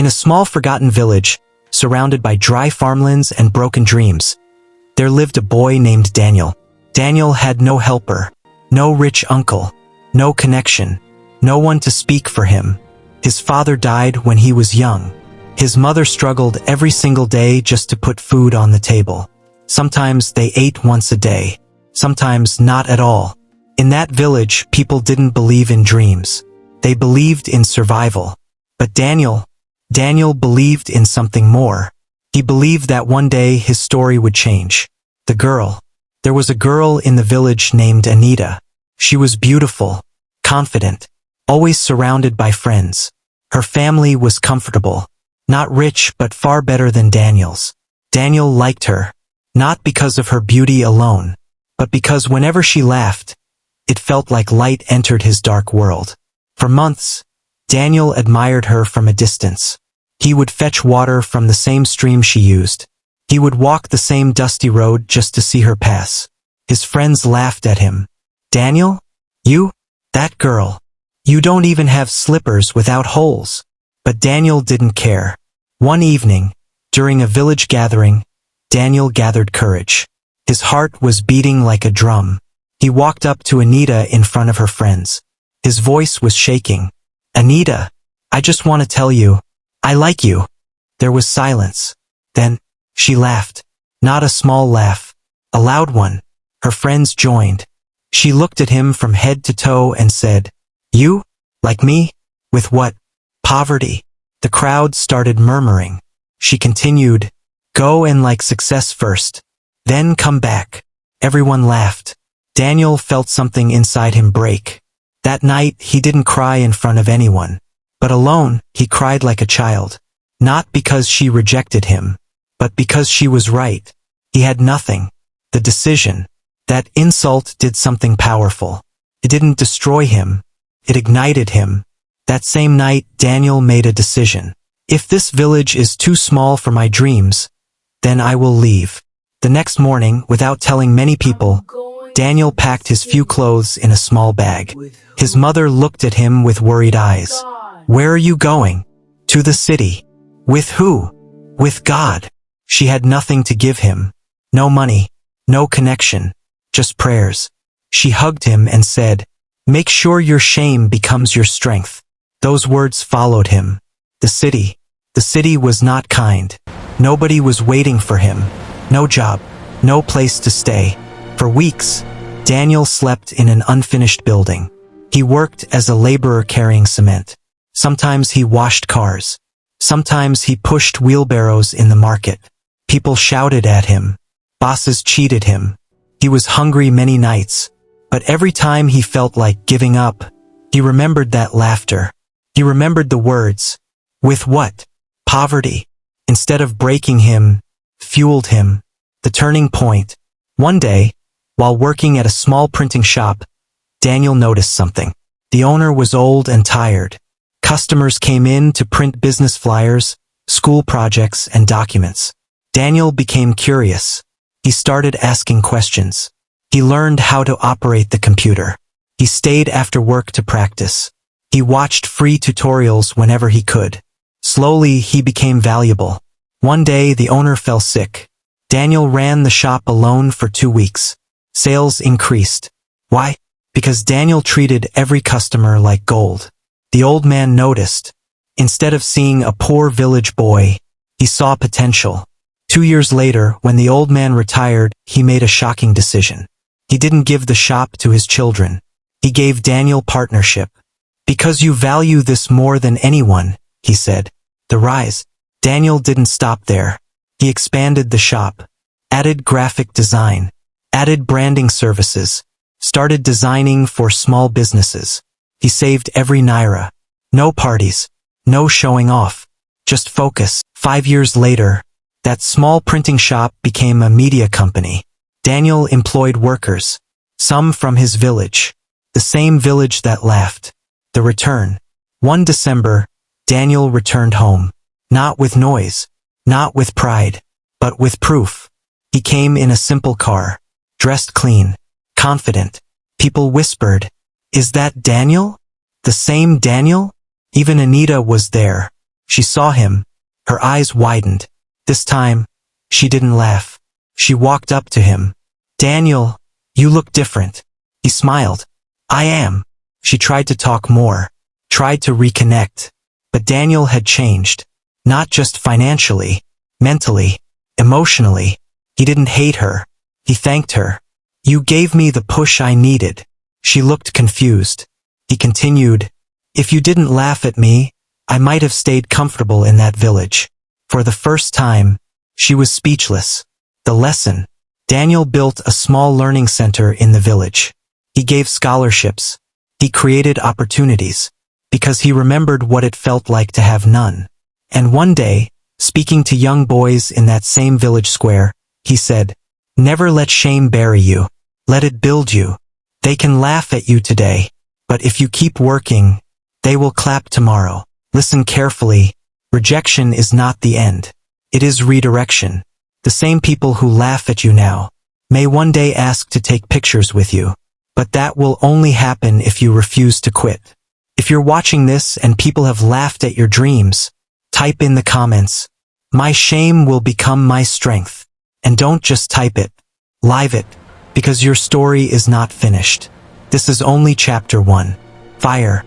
In a small forgotten village, surrounded by dry farmlands and broken dreams, there lived a boy named Daniel. Daniel had no helper, no rich uncle, no connection, no one to speak for him. His father died when he was young. His mother struggled every single day just to put food on the table. Sometimes they ate once a day, sometimes not at all. In that village, people didn't believe in dreams. They believed in survival. But Daniel believed in something more. He believed that one day his story would change. The girl. There was a girl in the village named Anita. She was beautiful, confident, always surrounded by friends. Her family was comfortable. Not rich, but far better than Daniel's. Daniel liked her, not because of her beauty alone, but because whenever she laughed, it felt like light entered his dark world. For months, Daniel admired her from a distance. He would fetch water from the same stream she used. He would walk the same dusty road just to see her pass. His friends laughed at him. "Daniel? You? That girl. You don't even have slippers without holes." But Daniel didn't care. One evening, during a village gathering, Daniel gathered courage. His heart was beating like a drum. He walked up to Anita in front of her friends. His voice was shaking. "Anita, I just want to tell you, I like you." There was silence. Then, she laughed. Not a small laugh, a loud one. Her friends joined. She looked at him from head to toe and said, "You? Like me? With what? Poverty." The crowd started murmuring. She continued, "Go and like success first. Then come back." Everyone laughed. Daniel felt something inside him break. That night, he didn't cry in front of anyone. But alone, he cried like a child. Not because she rejected him, but because she was right. He had nothing. The decision, that insult did something powerful. It didn't destroy him. It ignited him. That same night, Daniel made a decision. If this village is too small for my dreams, then I will leave. The next morning, without telling many people, Daniel packed his few clothes in a small bag. His mother looked at him with worried eyes. "Where are you going?" "To the city." "With who?" "With God." She had nothing to give him. No money, no connection, just prayers. She hugged him and said, "Make sure your shame becomes your strength." Those words followed him. The city was not kind. Nobody was waiting for him. No job, no place to stay. For weeks, Daniel slept in an unfinished building. He worked as a laborer carrying cement. Sometimes he washed cars. Sometimes he pushed wheelbarrows in the market. People shouted at him. Bosses cheated him. He was hungry many nights. But every time he felt like giving up, he remembered that laughter. He remembered the words. With what? Poverty. Instead of breaking him, fueled him. The turning point. One day, while working at a small printing shop, Daniel noticed something. The owner was old and tired. Customers came in to print business flyers, school projects, and documents. Daniel became curious. He started asking questions. He learned how to operate the computer. He stayed after work to practice. He watched free tutorials whenever he could. Slowly, he became valuable. One day, the owner fell sick. Daniel ran the shop alone for 2 weeks. Sales increased. Why? Because Daniel treated every customer like gold. The old man noticed. Instead of seeing a poor village boy, he saw potential. 2 years later, when the old man retired, he made a shocking decision. He didn't give the shop to his children. He gave Daniel partnership. "Because you value this more than anyone," he said. The rise. Daniel didn't stop there. He expanded the shop, added graphic design, added branding services, started designing for small businesses. He saved every naira. No parties, no showing off, just focus. 5 years later, that small printing shop became a media company. Daniel employed workers, some from his village, the same village that laughed. The return. One December, Daniel returned home. Not with noise, not with pride, but with proof. He came in a simple car, dressed clean, confident. People whispered, "Is that Daniel? The same Daniel?" Even Anita was there. She saw him. Her eyes widened. This time, she didn't laugh. She walked up to him. "Daniel, you look different." He smiled. "I am." She tried to talk more, tried to reconnect. But Daniel had changed. Not just financially, mentally, emotionally. He didn't hate her. He thanked her. "You gave me the push I needed." She looked confused. He continued, "If you didn't laugh at me, I might have stayed comfortable in that village." For the first time, she was speechless. The lesson. Daniel built a small learning center in the village. He gave scholarships. He created opportunities. Because he remembered what it felt like to have none. And one day, speaking to young boys in that same village square, he said, "Never let shame bury you. Let it build you. They can laugh at you today, but if you keep working, they will clap tomorrow." Listen carefully. Rejection is not the end. It is redirection. The same people who laugh at you now may one day ask to take pictures with you. But that will only happen if you refuse to quit. If you're watching this and people have laughed at your dreams, type in the comments, "My shame will become my strength." And don't just type it. Live it. Because your story is not finished. This is only chapter 1. Fire.